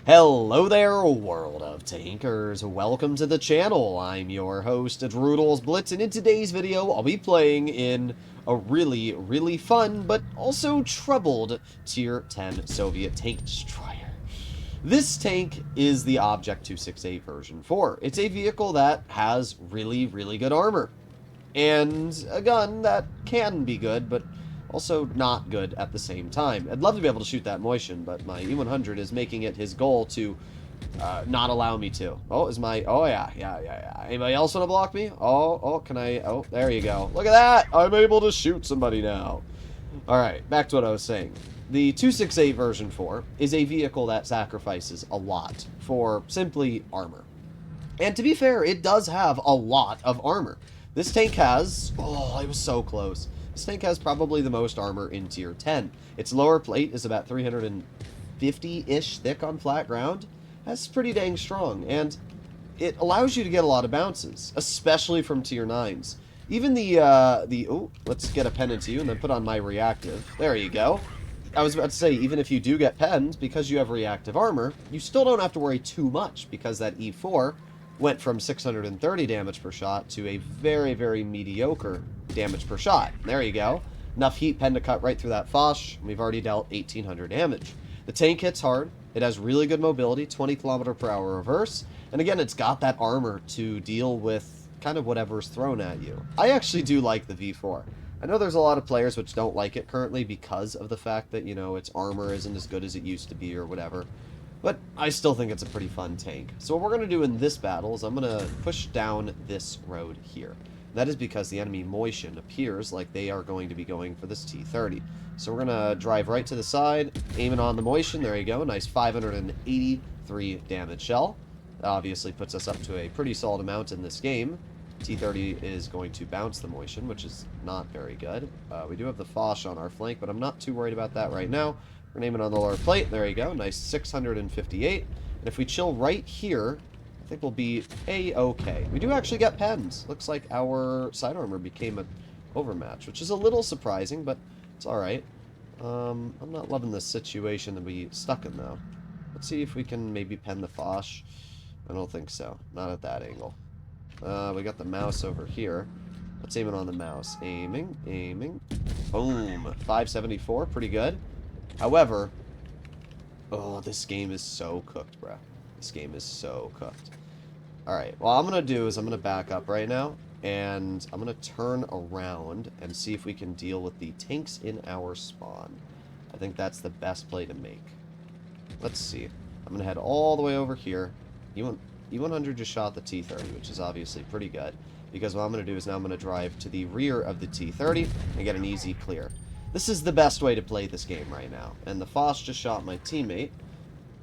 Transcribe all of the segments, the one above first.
Hello there, world of tankers. Welcome to the channel. I'm your host, Droodles Blitz, and in today's video, I'll be playing in a really fun, but also troubled Tier 10 Soviet tank destroyer. This tank is the Object 268 version 4. It's a vehicle that has really good armor, and a gun that can be good, but also not good at the same time. I'd love to be able to shoot that motion, but my E100 is making it his goal to not allow me to. Oh, yeah. Anybody else want to block me? Can I? Oh, there you go. Look at that! I'm able to shoot somebody now. Alright, back to what I was saying. The 268 version 4 is a vehicle that sacrifices a lot for simply armor. And to be fair, it does have a lot of armor. This tank has... Oh, it was so close. This tank has probably the most armor in Tier 10. Its lower plate is about 350-ish thick on flat ground. That's pretty dang strong, and it allows you to get a lot of bounces, especially from Tier 9s. Even oh, let's get a pen into you and then put on my reactive. There you go. I was about to say, even if you do get penned, because you have reactive armor, you still don't have to worry too much, because that E4 went from 630 damage per shot to a very mediocre damage per shot. There you go. Enough heat pen to cut right through that Foch. We've already dealt 1800 damage. The tank hits hard. It has really good mobility, 20 km/h reverse, and again, it's got that armor to deal with kind of whatever's thrown at you. I actually do like the V4. I know there's a lot of players which don't like it currently because of the fact that, you know, its armor isn't as good as it used to be or whatever. But I still think it's a pretty fun tank. So what we're going to do in this battle is I'm going to push down this road here. That is because the enemy Moishin appears like they are going to be going for this T-30. So we're going to drive right to the side, aiming on the Moishin. There you go. Nice 583 damage shell. That obviously puts us up to a pretty solid amount in this game. T-30 is going to bounce the Moishin, which is not very good. We do have the Foch on our flank, but I'm not too worried about that right now. We're naming on the lower plate. There you go. Nice 658. And if we chill right here, I think we'll be A-okay. We do actually get pens. Looks like our side armor became an overmatch, which is a little surprising, but it's alright. I'm not loving this situation that we stuck in, though. Let's see if we can maybe pen the Foch. I don't think so. Not at that angle. We got the mouse over here. Let's aim it on the mouse. Aiming. Boom. 574. Pretty good. However, oh, this game is so cooked, bro. This game is so cooked. Alright, what I'm going to do is I'm going to back up right now, and I'm going to turn around and see if we can deal with the tanks in our spawn. I think that's the best play to make. Let's see. I'm going to head all the way over here. E100 just shot the T-30, which is obviously pretty good, because what I'm going to do is now I'm going to drive to the rear of the T-30 and get an easy clear. This is the best way to play this game right now. And the Foch just shot my teammate.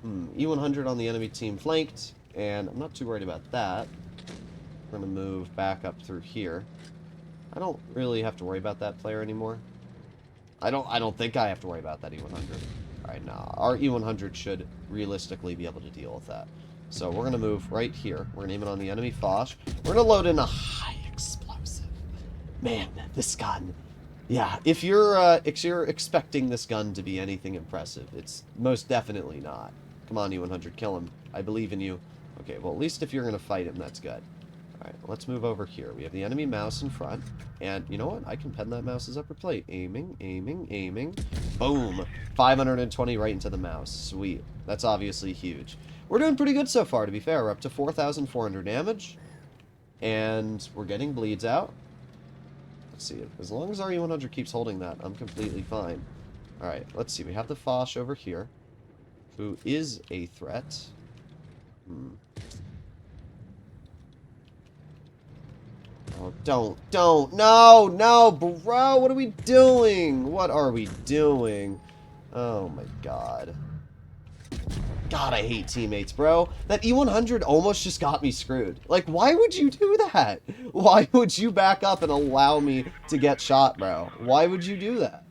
E100 on the enemy team flanked, and I'm not too worried about that. We're going to move back up through here. I don't really have to worry about that player anymore. I don't think I have to worry about that E100. Alright, nah. Our E100 should realistically be able to deal with that. So we're going to move right here. We're going to aim it on the enemy Foch. We're going to load in a high explosive. Man, this gun... Yeah, if you're expecting this gun to be anything impressive, it's most definitely not. Come on, E100, kill him. I believe in you. Okay, well, at least if you're going to fight him, that's good. Alright, well, let's move over here. We have the enemy mouse in front. And you know what? I can pen that mouse's upper plate. Aiming. Boom! 520 right into the mouse. Sweet. That's obviously huge. We're doing pretty good so far, to be fair. We're up to 4,400 damage. And we're getting bleeds out. Let's see. As long as our E100 keeps holding that, I'm completely fine. Alright, let's see. We have the Foch over here, who is a threat. Oh, don't. No, bro. What are we doing? What are we doing? Oh, my God. God, I hate teammates, bro. That E100 almost just got me screwed. Like, why would you do that? Why would you back up and allow me to get shot, bro? Why would you do that?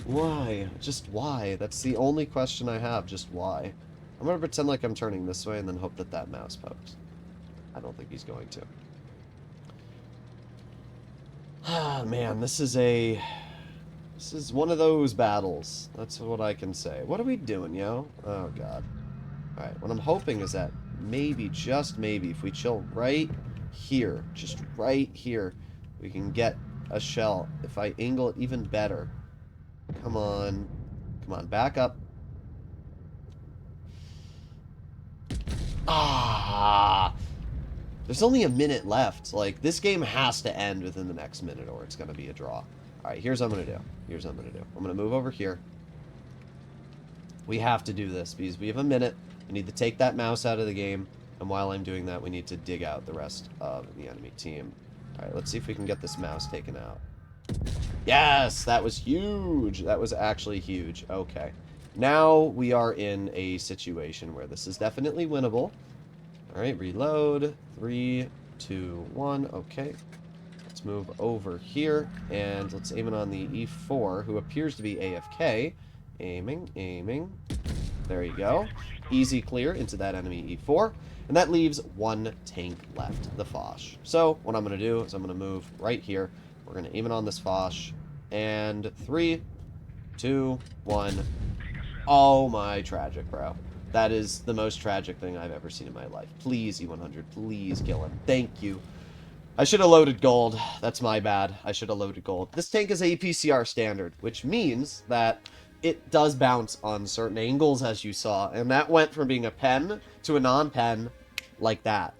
Why? Just why? That's the only question I have. Just why? I'm going to pretend like I'm turning this way and then hope that that mouse pokes. I don't think he's going to. Ah, man, this is one of those battles. That's what I can say. What are we doing, yo? Oh, God. Alright, what I'm hoping is that maybe, just maybe, if we chill right here, just right here, we can get a shell. If I angle it even better. Come on. Come on, back up. Ah! There's only a minute left. Like, this game has to end within the next minute or it's going to be a draw. Alright, here's what I'm going to do. Here's what I'm going to do. I'm going to move over here. We have to do this because we have a minute. We need to take that mouse out of the game. And while I'm doing that, we need to dig out the rest of the enemy team. Alright, let's see if we can get this mouse taken out. Yes! That was huge! That was actually huge. Okay. Now we are in a situation where this is definitely winnable. Alright, reload. 3, 2, 1. Okay. Let's move over here. And let's aim it on the E4, who appears to be AFK. Aiming, aiming. There you go. Easy clear into that enemy E4. And that leaves one tank left, the Foch. So, what I'm going to do is I'm going to move right here. We're going to aim it on this Foch. And 3, 2, 1. Oh my tragic, bro. That is the most tragic thing I've ever seen in my life. Please, E100, please kill him. Thank you. I should have loaded gold. That's my bad. I should have loaded gold. This tank is APCR standard, which means that it does bounce on certain angles, as you saw. And that went from being a pen to a non-pen like that.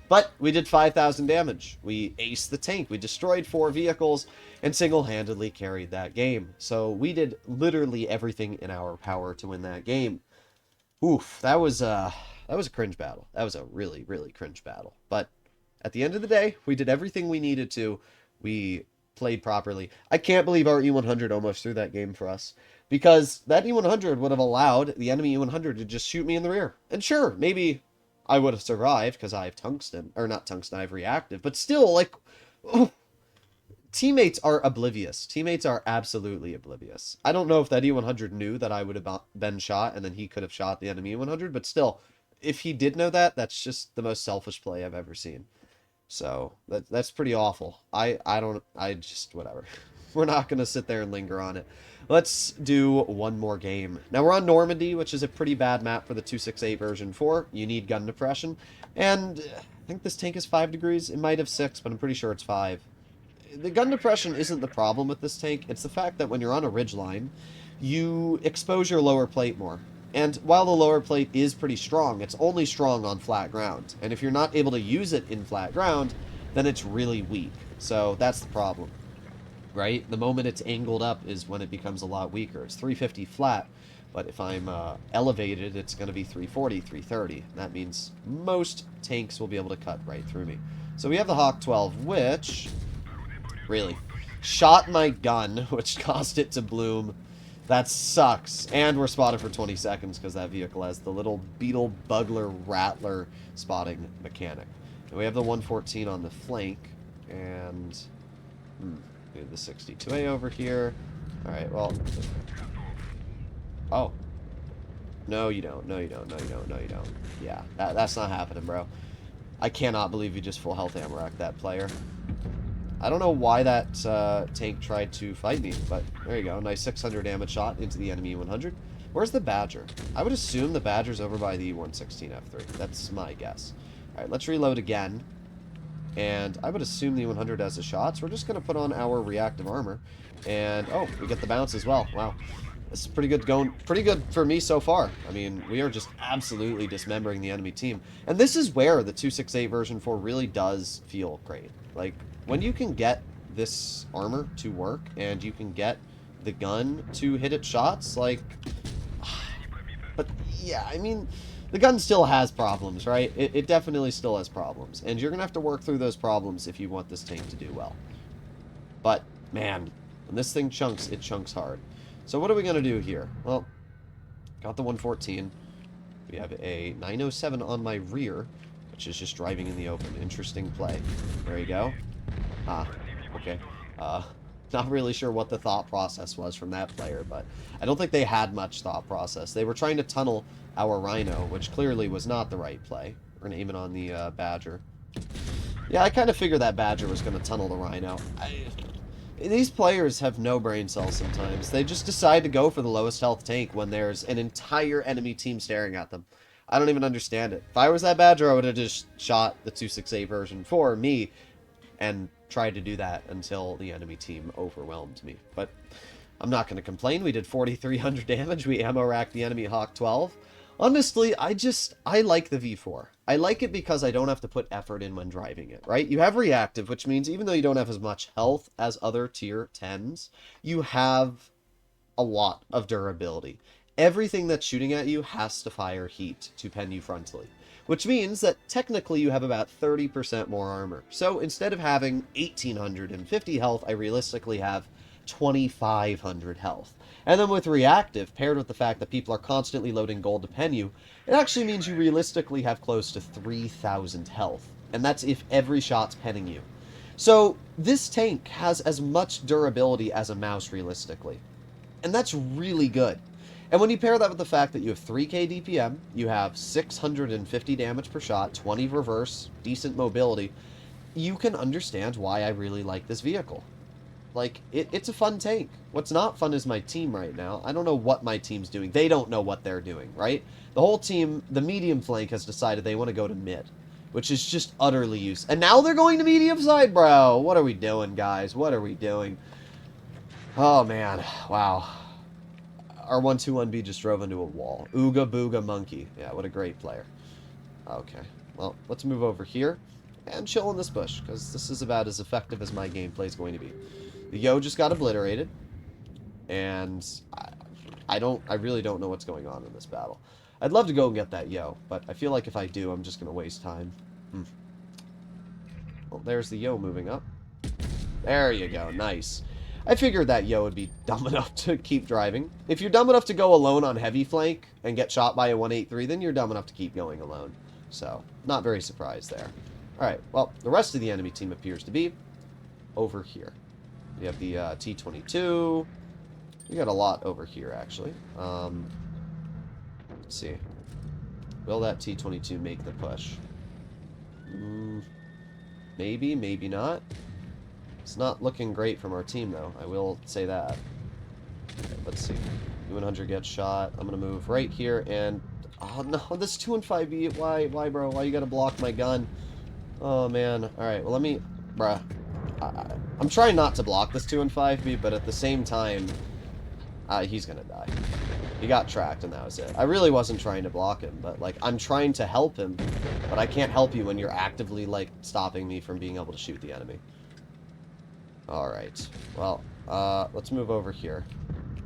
But we did 5,000 damage. We aced the tank. We destroyed 4 vehicles and single-handedly carried that game. So we did literally everything in our power to win that game. Oof, that was a cringe battle. That was a really, really cringe battle. But at the end of the day, we did everything we needed to. We played properly. I can't believe our E100 almost threw that game for us. Because that E100 would have allowed the enemy E100 to just shoot me in the rear. And sure, maybe I would have survived because I have tungsten. Or not tungsten, I have reactive. But still, like... Oh, teammates are oblivious. Teammates are absolutely oblivious. I don't know if that E100 knew that I would have been shot and then he could have shot the enemy E100. But still, if he did know that, that's just the most selfish play I've ever seen. So, that's pretty awful. Whatever. We're not going to sit there and linger on it. Let's do one more game. Now, we're on Normandy, which is a pretty bad map for the 268 version 4. You need gun depression. And I think this tank is 5 degrees. It might have 6, but I'm pretty sure it's 5. The gun depression isn't the problem with this tank. It's the fact that when you're on a ridgeline, you expose your lower plate more. And while the lower plate is pretty strong, it's only strong on flat ground. And if you're not able to use it in flat ground, then it's really weak. So that's the problem. Right? The moment it's angled up is when it becomes a lot weaker. It's 350 flat, but if I'm elevated, it's going to be 340, 330. That means most tanks will be able to cut right through me. So we have the Hawk 12, which really shot my gun, which caused it to bloom. That sucks. And we're spotted for 20 seconds because that vehicle has the little Beetle Bugler Rattler spotting mechanic. And we have the 114 on the flank, and... we have the 62A over here. Alright, well... Oh. No, you don't. No, you don't. No, you don't. No, you don't. Yeah, that's not happening, bro. I cannot believe you just full health ammo-racked that player. I don't know why that tank tried to fight me, but there you go. Nice 600 damage shot into the enemy 100. Where's the Badger? I would assume the Badger's over by the 116F3. That's my guess. Alright, let's reload again. And I would assume the 100 has a shot, so we're just going to put on our reactive armor. And, oh, we get the bounce as well. Wow. This is pretty good for me so far. I mean, we are just absolutely dismembering the enemy team. And this is where the 268 version 4 really does feel great. Like, when you can get this armor to work, and you can get the gun to hit its shots, like... But, yeah, I mean... The gun still has problems, right? It definitely still has problems. And you're going to have to work through those problems if you want this tank to do well. But, man, when this thing chunks, it chunks hard. So what are we going to do here? Well, got the 114. We have a 907 on my rear, which is just driving in the open. Interesting play. There you go. Ah, okay. Not really sure what the thought process was from that player, but I don't think they had much thought process. They were trying to tunnel our Rhino, which clearly was not the right play. We're going to aim it on the Badger. Yeah, I kind of figured that Badger was going to tunnel the Rhino. These players have no brain cells sometimes. They just decide to go for the lowest health tank when there's an entire enemy team staring at them. I don't even understand it. If I was that Badger, I would have just shot the 268 version for me and tried to do that until the enemy team overwhelmed me. But I'm not going to complain. We did 4,300 damage. We ammo racked the enemy Hawk 12. Honestly, I like the V4. I like it because I don't have to put effort in when driving it, right? You have reactive, which means even though you don't have as much health as other tier 10s, you have a lot of durability. Everything that's shooting at you has to fire heat to pen you frontally, which means that technically you have about 30% more armor. So instead of having 1,850 health, I realistically have 2,500 health. And then with reactive, paired with the fact that people are constantly loading gold to pen you, it actually means you realistically have close to 3,000 health. And that's if every shot's penning you. So this tank has as much durability as a mouse realistically. And that's really good. And when you pair that with the fact that you have 3k DPM, you have 650 damage per shot, 20 reverse, decent mobility, you can understand why I really like this vehicle. Like, it's a fun tank. What's not fun is my team right now. I don't know what my team's doing. They don't know what they're doing, right? The whole team, the medium flank, has decided they want to go to mid, which is just utterly useless. And now they're going to medium side, bro. What are we doing, guys? What are we doing? Oh, man. Wow. Our 121B just drove into a wall. Ooga booga monkey. Yeah, what a great player. Okay. Well, let's move over here and chill in this bush, because this is about as effective as my gameplay is going to be. The Yo just got obliterated, and I really don't know what's going on in this battle. I'd love to go and get that Yo, but I feel like if I do, I'm just going to waste time. Well, there's the Yo moving up. There you go, nice. I figured that Yo would be dumb enough to keep driving. If you're dumb enough to go alone on heavy flank and get shot by a 183, then you're dumb enough to keep going alone. So, not very surprised there. Alright, well, the rest of the enemy team appears to be over here. We have the T-22. We got a lot over here, actually. Let's see. Will that T-22 make the push? Maybe, maybe not. It's not looking great from our team, though. I will say that. Okay, let's see. 100 gets shot. I'm going to move right here, and... Oh, no, this 2 and 5B. Why, bro? Why you got to block my gun? Oh, man. Alright, well, let me... Bruh. I'm trying not to block this 2 and 5B, but at the same time, he's gonna die. He got tracked, and that was it. I really wasn't trying to block him, but, like, I'm trying to help him, but I can't help you when you're actively, like, stopping me from being able to shoot the enemy. Alright. Well, let's move over here.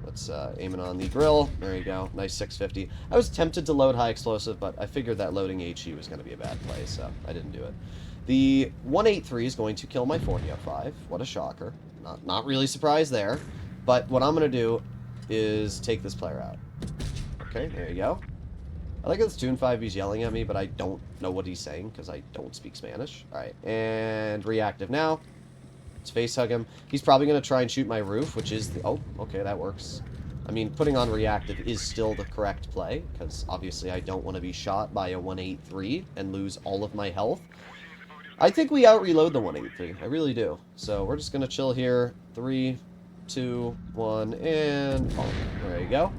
Let's aim it on the grill. There you go. Nice 650. I was tempted to load high explosive, but I figured that loading HE was going to be a bad play, so I didn't do it. The 183 is going to kill my 40-05. What a shocker. Not really surprised there. But what I'm going to do is take this player out. Okay, there you go. I like how this 2 and 5B's yelling at me, but I don't know what he's saying because I don't speak Spanish. Alright, and reactive now. Let's face hug him. He's probably going to try and shoot my roof, which is the... Oh, okay, that works. I mean, putting on reactive is still the correct play, because obviously I don't want to be shot by a 183 and lose all of my health. I think we out-reload the 183. I really do. So we're just going to chill here. 3, 2, 1, and... Oh, there you go.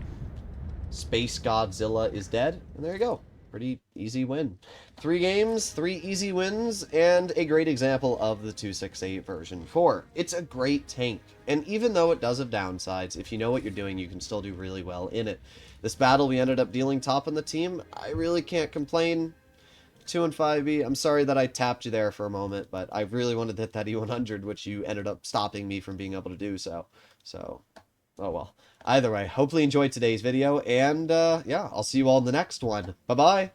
Space Godzilla is dead, and there you go. Pretty easy win. 3 games, 3 easy wins, and a great example of the 268 version 4. It's a great tank, and even though it does have downsides, if you know what you're doing, you can still do really well in it. This battle, we ended up dealing top on the team. I really can't complain. 2 and 5B, I'm sorry that I tapped you there for a moment, but I really wanted to hit that E100, which you ended up stopping me from being able to do so. So, oh well. Either way, hopefully you enjoyed today's video, and yeah, I'll see you all in the next one. Bye-bye!